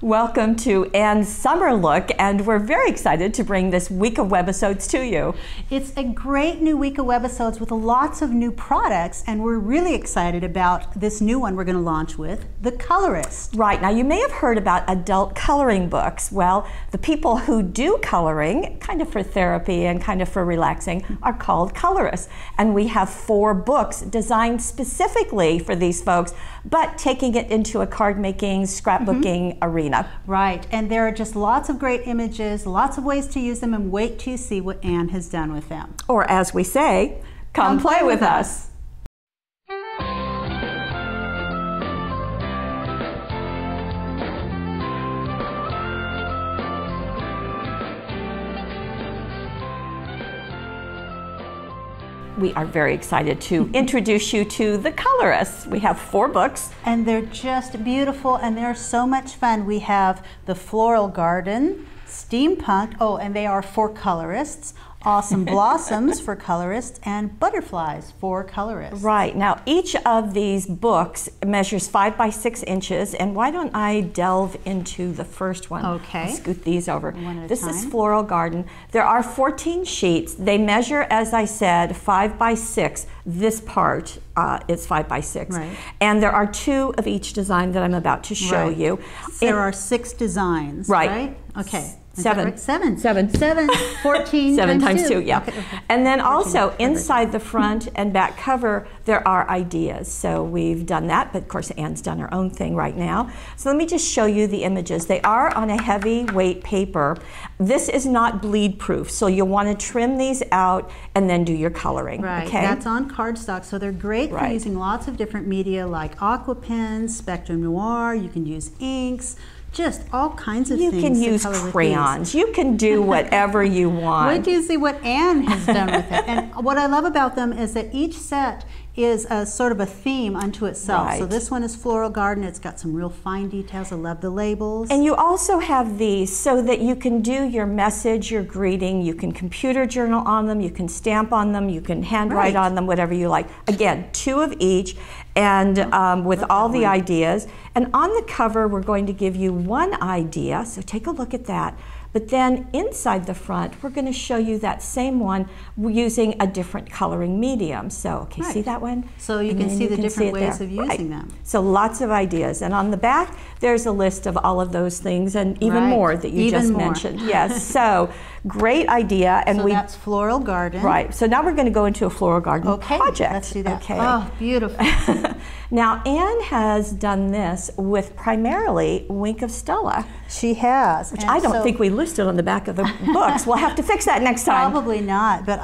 Welcome to Anne's Summer Look, and we're very excited to bring this week of Webisodes to you. It's a great new week of Webisodes with lots of new products, and we're really excited about this new one we're going to launch with, the Colorist. Right, now you may have heard about adult coloring books. Well, the people who do coloring, kind of for therapy and kind of for relaxing, are called colorists. And we have 4 books designed specifically for these folks, but taking it into a card making, scrapbooking arena. Right, and there are just lots of great images, lots of ways to use them, and wait till you see what Anne has done with them. Or as we say, come play with us. We are very excited to introduce you to the Colorists. We have 4 books. And they're just beautiful, and they're so much fun. We have the Floral Garden, Steampunk, oh, and they are for colorists, Awesome Blossoms for colorists, and Butterflies for colorists. Right, now each of these books measures 5 by 6 inches, and why don't I delve into the first one? Okay. I'll scoot these over. One at a This time. is Floral Garden. There are 14 sheets. They measure, as I said, 5 by 6. This part is 5 by 6. Right. And there are 2 of each design that I'm about to show you. There are 6 designs, right? Okay. Seven. Right? 7. 7 14 times 2, yeah. Okay. And then also inside the front and back cover, there are ideas. So we've done that, but of course Anne's done her own thing right now. So let me just show you the images. They are on a heavy weight paper. This is not bleed proof, so you'll want to trim these out and then do your coloring. Right, okay? That's on cardstock, so they're great for using lots of different media like aqua pens, Spectrum Noir, you can use inks, just all kinds of things. You can use crayons. You can do whatever you want. Wait till you see what Anne has done with it. And what I love about them is that each set is a sort of a theme unto itself. Right. So this one is Floral Garden. It's got some real fine details. I love the labels. And you also have these so that you can do your message, your greeting. You can computer journal on them. You can stamp on them. You can handwrite on them, whatever you like. Again, 2 of each, and with all the ideas. And on the cover, we're going to give you 1 idea. So take a look at that. But then inside the front, we're going to show you that same one using a different coloring medium. So, okay, see that one? So you can see the different ways of using them. So lots of ideas. And on the back, there's a list of all of those things and even more that you just mentioned. Yes, so great idea. And so that's Floral Garden. Right, so now we're going to go into a Floral Garden project. Let's do that. Okay. Oh, beautiful. Now, Anne has done this with primarily Wink of Stella. She has. Which I don't think we listed on the back of the books. We'll have to fix that next time. Probably not, but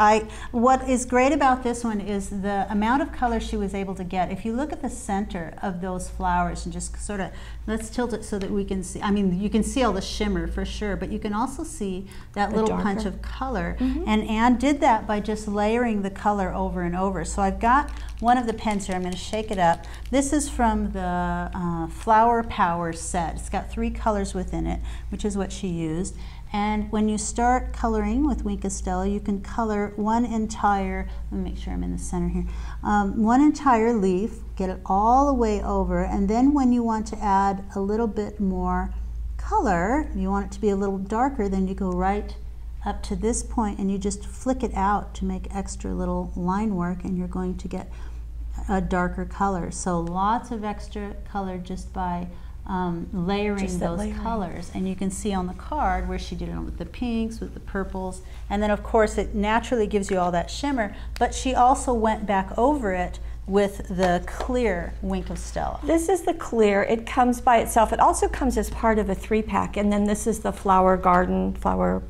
what is great about this one is the amount of color she was able to get. If you look at the center of those flowers and just sort of, let's tilt it so that we can see, I mean, you can see all the shimmer for sure, but you can also see that little punch of color. And Anne did that by just layering the color over and over. So I've got one of the pens here. I'm going to shake it up. This is from the Flower Power set. It's got 3 colors within it, which is what she used. And when you start coloring with Wink of Stella, you can color one entire, let me make sure I'm in the center here, one entire leaf, get it all the way over, and then when you want to add a little bit more color, you want it to be a little darker, then you go right up to this point and you just flick it out to make extra little line work, and you're going to get a darker color. So lots of extra color just by layering those colors. And you can see on the card where she did it with the pinks, with the purples, and then of course it naturally gives you all that shimmer, but she also went back over it with the clear Wink of Stella. This is the clear. It comes by itself. It also comes as part of a 3-pack, and then this is the Flower Garden, Flower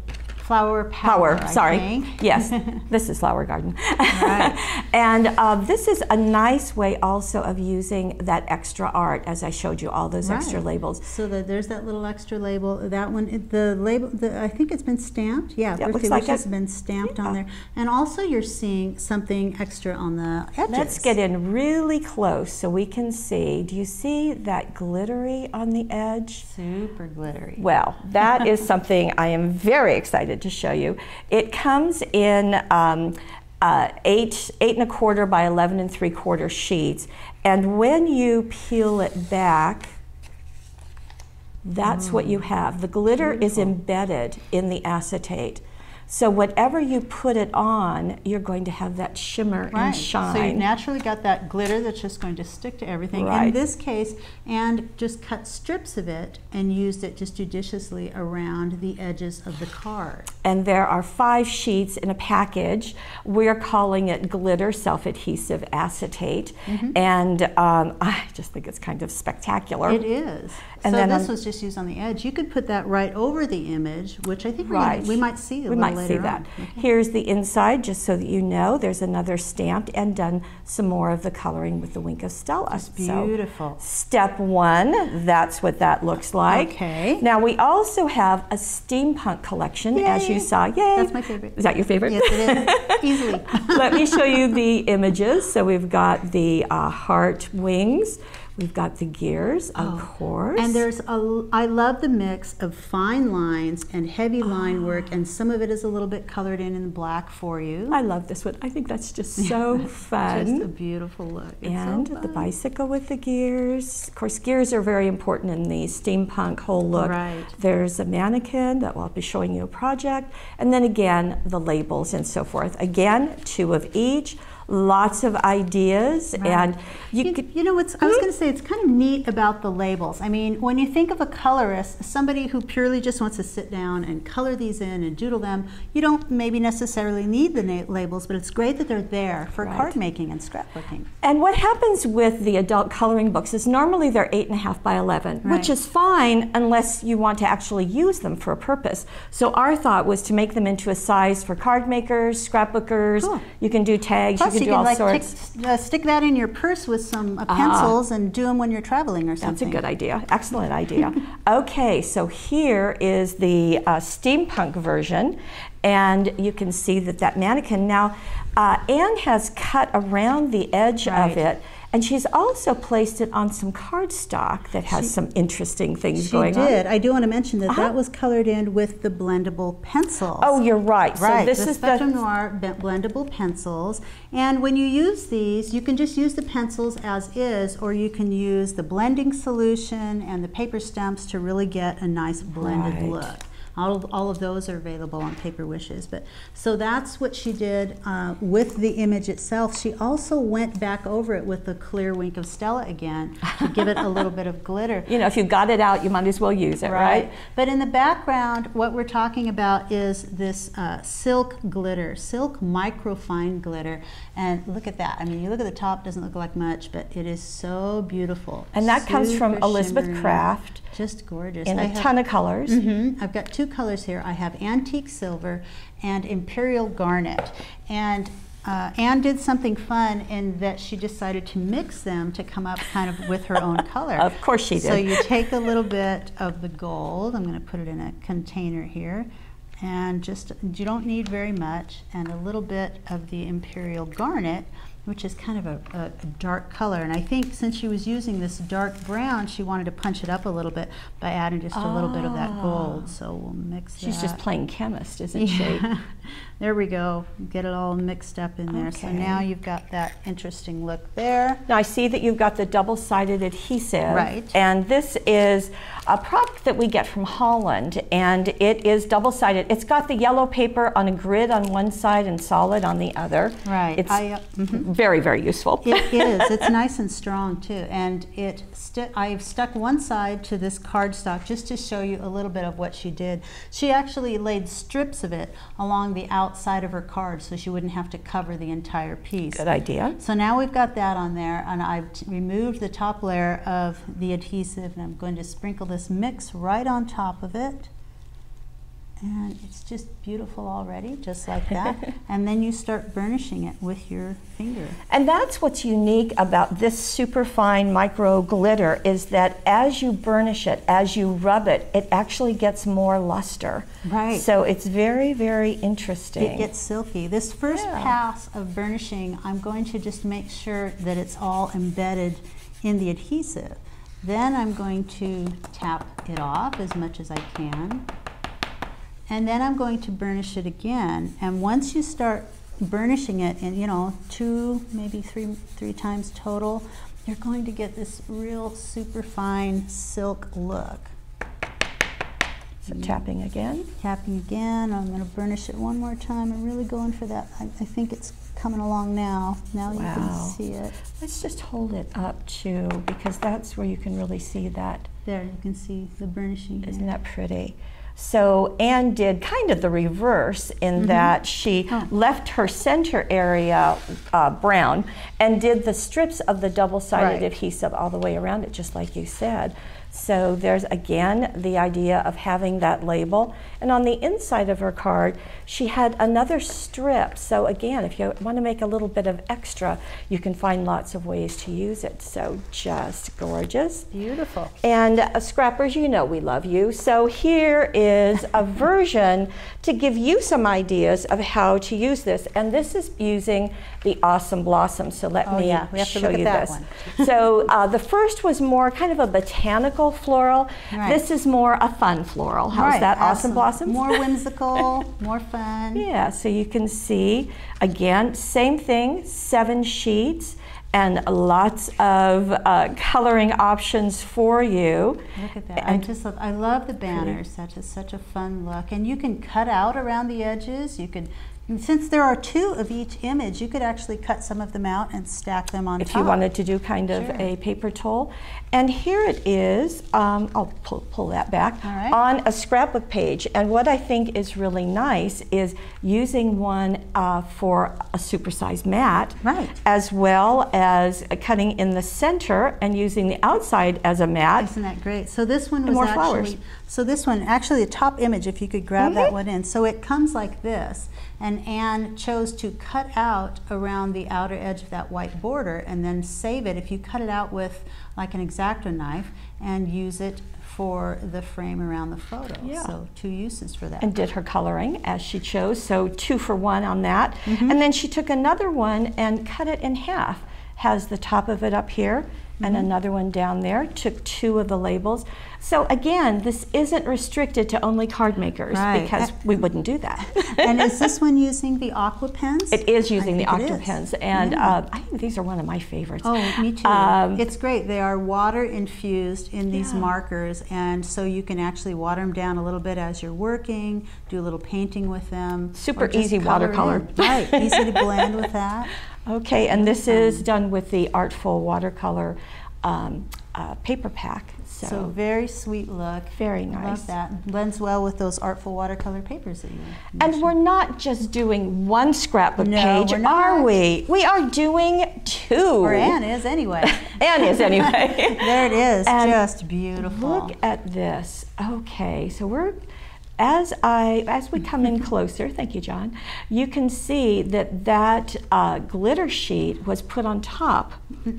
Power, sorry. Yes, this is Flower Garden. Right. And this is a nice way also of using that extra art, as I showed you, all those extra labels. So there's that little extra label. That one, the label, I think it's been stamped. Yeah, it looks like it's been stamped on there. And also you're seeing something extra on the edges. Let's get in really close so we can see. Do you see that glittery on the edge? Super glittery. Well, that is something I am very excited to show you. It comes in 8 8¼ by 11 3/4 sheets, and when you peel it back, That's what you have. The glitter is embedded in the acetate. So whatever you put it on, you're going to have that shimmer and shine. So you've naturally got that glitter that's just going to stick to everything. Right. In this case, and just cut strips of it and used it just judiciously around the edges of the card. And there are 5 sheets in a package. We're calling it glitter self-adhesive acetate. And I just think it's kind of spectacular. It is. And so then this was just used on the edge. You could put that right over the image, which I think we might see a little later. See that. Here's the inside, just so that you know. There's another stamped and done some more of the coloring with the wink of Stella. It's beautiful. So, step 1, that's what that looks like. Okay. Now we also have a steampunk collection, as you saw. Yay! That's my favorite. Is that your favorite? Yes, it is. Easily. Let me show you the images. So we've got the heart wings. We've got the gears, of course. And I love the mix of fine lines and heavy line work, and some of it is a little bit colored in black for you. I love this one. I think that's just so fun. Just a beautiful look. It's and so fun. The bicycle with the gears. Of course, gears are very important in the steampunk whole look. Right. There's a mannequin that will be showing you a project, and then again, the labels and so forth. Again, 2 of each. Lots of ideas, and you know what's I was going to say, it's kind of neat about the labels. I mean, when you think of a colorist, somebody who purely just wants to sit down and color these in and doodle them, you don't maybe necessarily need the labels, but it's great that they're there for card making and scrapbooking. And what happens with the adult coloring books is normally they're 8.5 by 11, which is fine unless you want to actually use them for a purpose. So our thought was to make them into a size for card makers, scrapbookers. Cool. You can do tags. Plus, you can do all sorts. Stick that in your purse with some pencils and do them when you're traveling or something. That's a good idea. Excellent idea. Okay, so here is the steampunk version, and you can see that mannequin. Now, Anne has cut around the edge of it, and she's also placed it on some cardstock that has some interesting things going on. She did. I do want to mention that that was colored in with the blendable pencils. Oh, you're right. So this is Spectrum Noir blendable pencils. And when you use these, you can just use the pencils as is, or you can use the blending solution and the paper stumps to really get a nice blended look. All of those are available on Paper Wishes. But so that's what she did with the image itself. She also went back over it with the clear wink of Stella again to give it a little bit of glitter. You know, if you got it out, you might as well use it, right? But in the background, what we're talking about is this silk glitter, silk microfine glitter. And look at that. I mean, you look at the top, doesn't look like much, but it is so beautiful. And that comes from Elizabeth Craft. Just gorgeous. In a ton of colors. I've got 2 colors here. I have antique silver and imperial garnet. And Anne did something fun in that she decided to mix them to come up kind of with her own color. Of course she did. So you take a little bit of the gold. I'm going to put it in a container here. And just, you don't need very much. And a little bit of the imperial garnet, which is kind of a dark color. And I think since she was using this dark brown, she wanted to punch it up a little bit by adding just a little bit of that gold. So we'll mix that. She's just playing chemist, isn't she? There we go. Get it all mixed up in there. So now you've got that interesting look there. Now I see that you've got the double-sided adhesive. Right. And this is a product that we get from Holland, and it is double-sided. It's got the yellow paper on a grid on one side and solid on the other. Right. It's very, very useful. It is. It's nice and strong too. And I've stuck one side to this cardstock just to show you a little bit of what she did. She actually laid strips of it along the outside of her card so she wouldn't have to cover the entire piece. Good idea. So now we've got that on there, and I've removed the top layer of the adhesive, and I'm going to sprinkle this mix right on top of it. And it's just beautiful already, just like that. And then you start burnishing it with your finger. And that's what's unique about this super fine micro glitter, is that as you burnish it, as you rub it, it actually gets more luster. Right. So it's very, very interesting. It gets silky. This first pass of burnishing, I'm going to just make sure that it's all embedded in the adhesive. Then I'm going to tap it off as much as I can. And then I'm going to burnish it again. And once you start burnishing it in, 2, maybe three times total, you're going to get this real super fine silk look. So tapping again. Tapping again. I'm going to burnish it one more time. I'm really going for that. I think it's coming along now. Now you can see it. Let's just hold it up too, because that's where you can really see that. There, you can see the burnishing. Isn't that pretty? So Anne did kind of the reverse in that she left her center area brown and did the strips of the double-sided adhesive all the way around it, just like you said. So there's again the idea of having that label. And on the inside of her card, she had another strip. So again, if you want to make a little bit of extra, you can find lots of ways to use it. So just gorgeous. Beautiful. And scrappers, you know we love you. So here is a version to give you some ideas of how to use this. And this is using the Awesome Blossom. So let me we have to show look you at that this. So the first was more kind of a botanical floral. This is more a fun floral. How's that? Awesome Blossoms? More whimsical, more fun. Yeah, so you can see, again, same thing, 7 sheets and lots of coloring options for you. Look at that. I love the banners. Such a fun look. And you can cut out around the edges. You could, since there are 2 of each image, you could actually cut some of them out and stack them on top. If you wanted to do kind of a paper toll. And here it is, I'll pull that back, on a scrapbook page. And what I think is really nice is using one for a supersized mat, as well as cutting in the center and using the outside as a mat. Isn't that great? So this one was more actually, flowers. So this one, actually the top image, if you could grab that one in. So it comes like this. And Anne chose to cut out around the outer edge of that white border and then save it. If you cut it out with like an X-Acto knife and use it for the frame around the photo. So 2 uses for that. And did her coloring as she chose, so 2 for 1 on that. And then she took another one and cut it in half. Has the top of it up here and another one down there. Took 2 of the labels. So again, this isn't restricted to only card makers because we wouldn't do that. And is this one using the aqua pens? It is using the aqua pens, and I think these are one of my favorites. Oh, me too. It's great. They are water infused in these markers, and so you can actually water them down a little bit as you're working, do a little painting with them. Super easy watercolor. Right, easy to blend with that. Okay, and this is done with the Artful watercolor paper pack. So very sweet look. Very nice. Love that. Blends well with those Artful watercolor papers that you mentioned. And we're not just doing one scrapbook page, are we? We are doing 2. Or Anne is anyway. Anne is anyway. There it is, and just beautiful. Look at this. Okay, so we're, as we come in closer, thank you, John, you can see that that glitter sheet was put on top.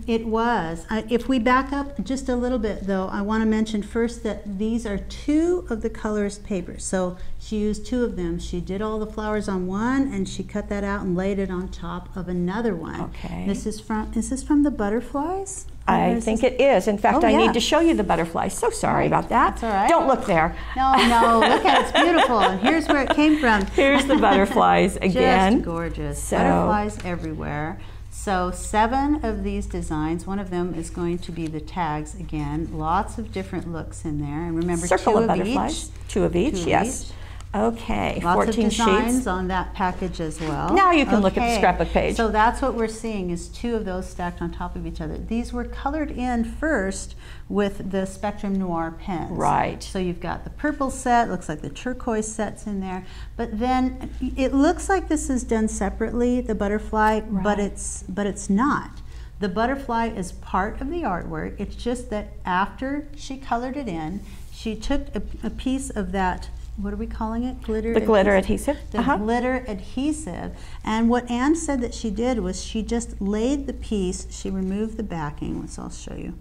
It was. If we back up just a little bit, though, I want to mention first that these are 2 of the Colorist papers. So she used 2 of them. She did all the flowers on one, and she cut that out and laid it on top of another one. Okay. Is this from the butterflies? I think it is. In fact, I need to show you the butterflies. So sorry about that. That's all right. Don't look there. No, look at it. It's beautiful. And here's where it came from. Here's the butterflies again. Just gorgeous. Butterflies everywhere. So 7 of these designs. One of them is going to be the tags again. Lots of different looks in there. And remember, Circle 2 of of butterflies. each. 2 of each, yes. Okay, Lots 14 of designs sheets on that package as well. Now you can look at the scrapbook page. So that's what we're seeing is 2 of those stacked on top of each other. These were colored in first with the Spectrum Noir pens. Right. So you've got the purple set, looks like the turquoise set's in there, but then it looks like this is done separately, the butterfly, but it's not. The butterfly is part of the artwork. It's just that after she colored it in, she took a piece of that, what are we calling it? Glitter adhesive. The glitter adhesive. And what Anne said that she did was she just laid the piece, she removed the backing, so I'll show you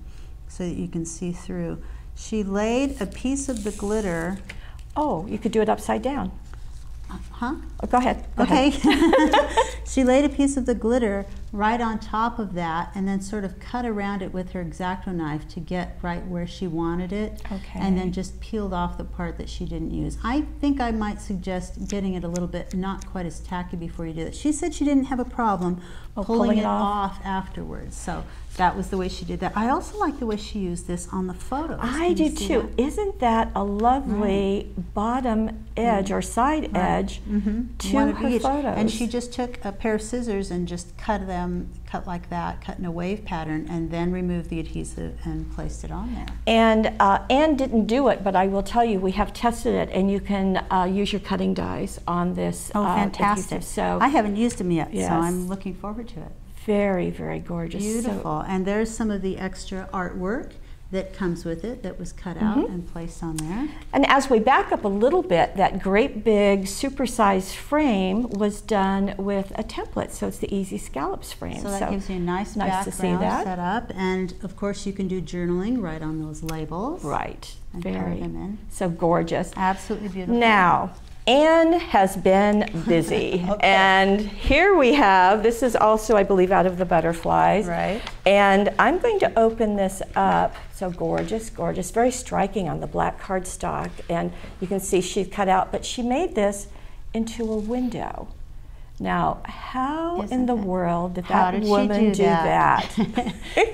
so that you can see through. She laid a piece of the glitter. Oh, you could do it upside down. Huh? Oh, go ahead. Okay. She laid a piece of the glitter right on top of that and then sort of cut around it with her X-Acto knife to get right where she wanted it. Okay. And then just peeled off the part that she didn't use. I think I might suggest getting it a little bit not quite as tacky before you do it. She said she didn't have a problem pulling it off afterwards. So that was the way she did that. I also like the way she used this on the photos. I do too. That? Isn't that a lovely bottom edge or side edge to her photos? And she just took a pair of scissors and just cut like that, cut in a wave pattern, and then removed the adhesive and placed it on there. And Anne didn't do it, but I will tell you, we have tested it, and you can use your cutting dies on this. Oh, fantastic. Adhesive. So I haven't used them yet, yes. so I'm looking forward to it. Very, very gorgeous. Beautiful. So, and there's some of the extra artwork that comes with it that was cut out and placed on there. And as we back up a little bit, that great big supersized frame was done with a template, so it's the Easy Scallops frame. So that gives you a nice background to see that. set up. And of course you can do journaling right on those labels. Right. And very. color them in. So gorgeous. Absolutely beautiful. Now, Anne has been busy, and here we have, this is also, I believe, out of the butterflies. Right. And I'm going to open this up. So gorgeous, gorgeous, very striking on the black cardstock. And you can see she cut out, but she made this into a window. Now, how in the world did that woman do that?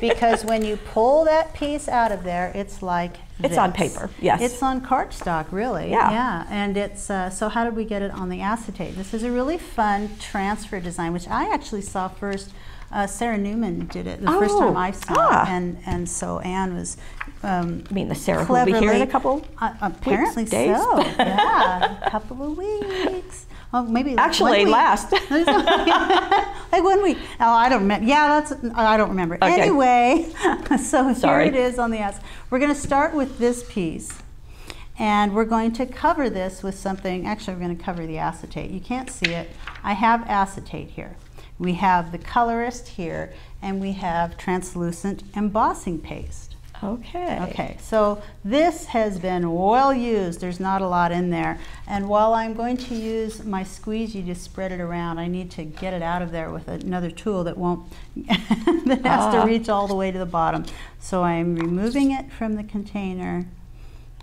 Because when you pull that piece out of there, it's like this. It's on paper, yes. It's on cardstock, really. Yeah. Yeah, and it's, so how did we get it on the acetate? This is a really fun transfer design, which I actually saw first. Sarah Newman did it the first time I saw it, and so Anne was I mean, the Sarah will be here in a couple apparently weeks, days. So, yeah, a couple of weeks. Oh, maybe actually last. Like 1 week. Oh, I don't remember. Yeah, I don't remember. Okay. Anyway, so here it is on the acetate. We're going to start with this piece, and we're going to cover this with something. Actually, we're going to cover the acetate. You can't see it. I have acetate here. We have the Colorist here, and we have translucent embossing paste. Okay. Okay, so this has been well used. There's not a lot in there. And while I'm going to use my squeegee to spread it around, I need to get it out of there with another tool that won't, that has to reach all the way to the bottom. So I'm removing it from the container,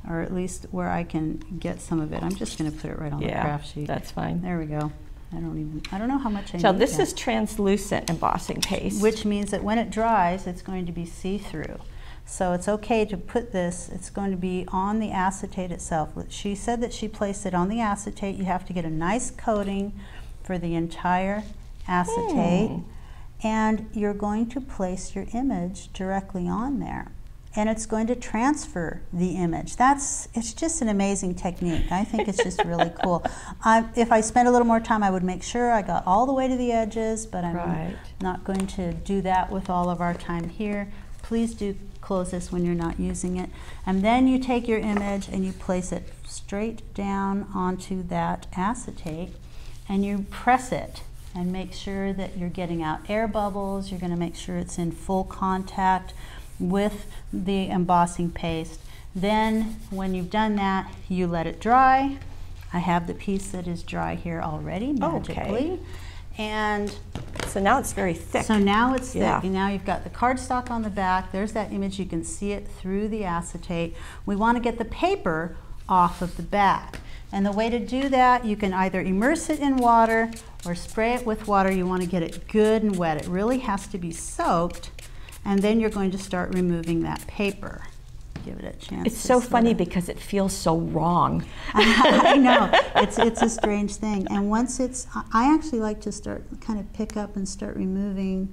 or at least where I can get some of it. I'm just going to put it right on the craft sheet. That's fine. There we go. I don't know how much I need. So this is translucent embossing paste. Which means that when it dries, it's going to be see-through. So it's okay to put this, it's going to be on the acetate itself. She said that she placed it on the acetate. You have to get a nice coating for the entire acetate. And you're going to place your image directly on there. And it's going to transfer the image. It's just an amazing technique. I think it's just really cool. If I spent a little more time, I would make sure I got all the way to the edges, but I'm not going to do that with all of our time here. Please do close this when you're not using it. And then you take your image and you place it straight down onto that acetate, and you press it and make sure that you're getting out air bubbles. You're going to make sure it's in full contact with the embossing paste. Then when you've done that, you let it dry. I have the piece that is dry here already magically. And so now it's very thick. So now it's thick, and now you've got the cardstock on the back. There's that image. You can see it through the acetate. We want to get the paper off of the back. And the way to do that, you can either immerse it in water or spray it with water. You want to get it good and wet. It really has to be soaked. And then you're going to start removing that paper. Give it a chance. It's so funny because it feels so wrong. I know. It's a strange thing. And once it's, I actually like to start, kind of pick up and start removing,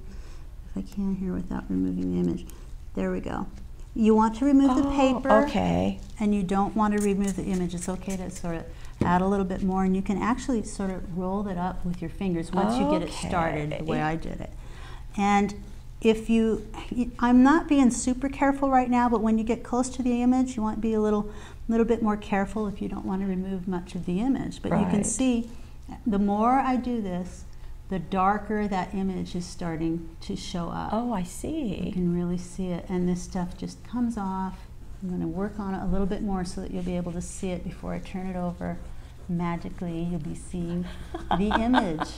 if I can here without removing the image. There we go. You want to remove the paper. Okay. And you don't want to remove the image. It's okay to sort of add a little bit more, and you can actually sort of roll it up with your fingers once you get it started the way I did it. And if I'm not being super careful right now, but when you get close to the image, you want to be a little bit more careful if you don't want to remove much of the image. But you can see, the more I do this, the darker that image is starting to show up. Oh, I see. You can really see it, and this stuff just comes off. I'm going to work on it a little bit more so that you'll be able to see it before I turn it over. magically you'll be seeing the image.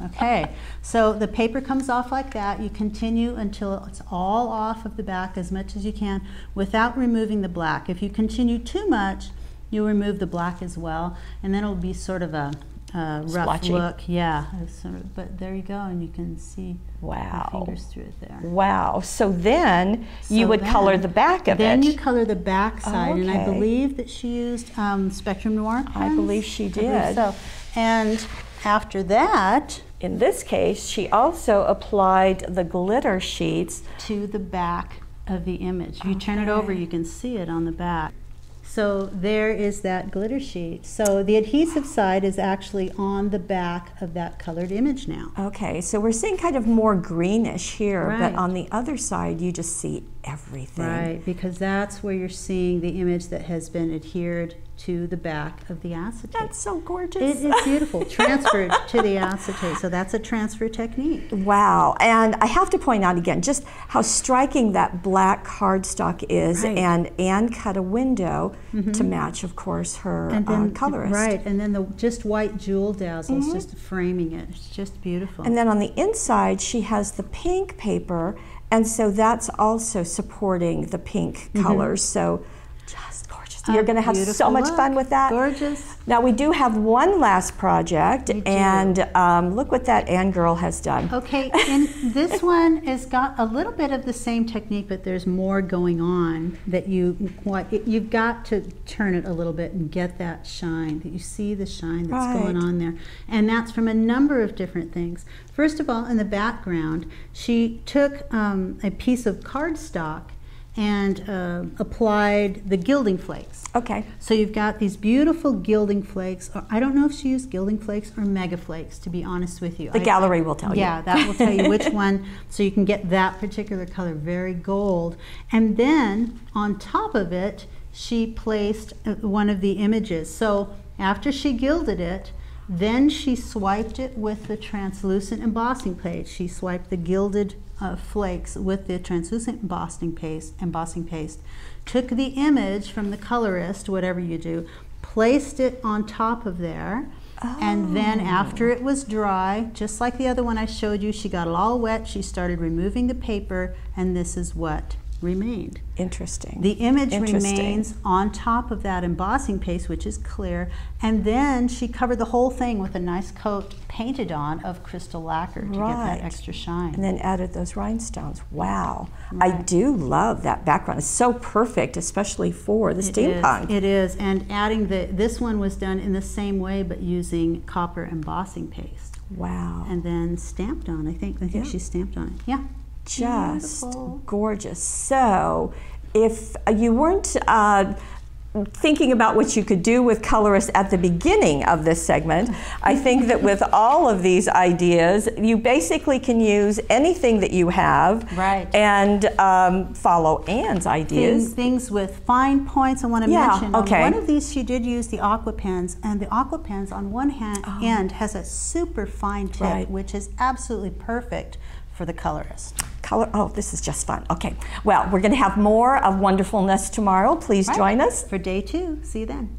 Okay, so the paper comes off like that. You continue until it's all off of the back as much as you can without removing the black. If you continue too much, you'll remove the black as well, and then it'll be sort of a rough splotchy look. Yeah, sort of, but there you go, and you can see wow. my fingers through it there. Wow. So then you would color the back of it. Then you color the back side, okay. and I believe that she used Spectrum Noir pens. I believe she did. So, and after that, in this case, she also applied the glitter sheets to the back of the image. If you turn it over, you can see it on the back. So there is that glitter sheet. So the adhesive side is actually on the back of that colored image now. Okay, so we're seeing kind of more greenish here, Right. but on the other side you just see everything. Right, because that's where you're seeing the image that has been adhered to the back of the acetate. That's so gorgeous. It is beautiful, transferred to the acetate. So that's a transfer technique. Wow, and I have to point out again just how striking that black cardstock is, Right. and Anne cut a window to match, of course, her And then, colorist. right, and then the just white jewel dazzles just framing it. It's just beautiful. And then on the inside she has the pink paper, and so that's also supporting the pink colors. So just gorgeous. You're going to have so much fun with that. Gorgeous. Now we do have one last project, and look what that Anne girl has done. Okay, and this one has got a little bit of the same technique, but there's more going on that you've got to turn it a little bit and get that shine, that you see the shine that's going on there. And that's from a number of different things. First of all, in the background, she took a piece of cardstock and applied the gilding flakes. Okay. So you've got these beautiful gilding flakes. Or I don't know if she used gilding flakes or mega flakes, to be honest with you. The gallery will tell you. Yeah, that will tell you which one, so you can get that particular color, very gold. And then on top of it, she placed one of the images. So after she gilded it, then she swiped it with the translucent embossing paste. She swiped the gilded flakes with the translucent embossing paste, took the image from the colorist, whatever you do, placed it on top of there, and then after it was dry, just like the other one I showed you, she got it all wet, she started removing the paper, and this is what remained. Interesting. The image remains on top of that embossing paste, which is clear, and then she covered the whole thing with a nice coat painted on of crystal lacquer to get that extra shine. And then added those rhinestones. Wow. I do love that background. It's so perfect, especially for the steampunk. It is, and adding this one was done in the same way, but using copper embossing paste. Wow. And then stamped on. I think she stamped on it. Yeah. Just Beautiful. Gorgeous. So if you weren't thinking about what you could do with Colorist at the beginning of this segment, I think that with all of these ideas, you basically can use anything that you have and follow Anne's ideas. Things with fine points. I want to mention on one of these she did use the aqua pens, and the aqua pens on one end has a super fine tip, which is absolutely perfect for the colorist. Oh, this is just fun. Okay, well, we're going to have more of wonderfulness tomorrow. Please join us for day 2. See you then.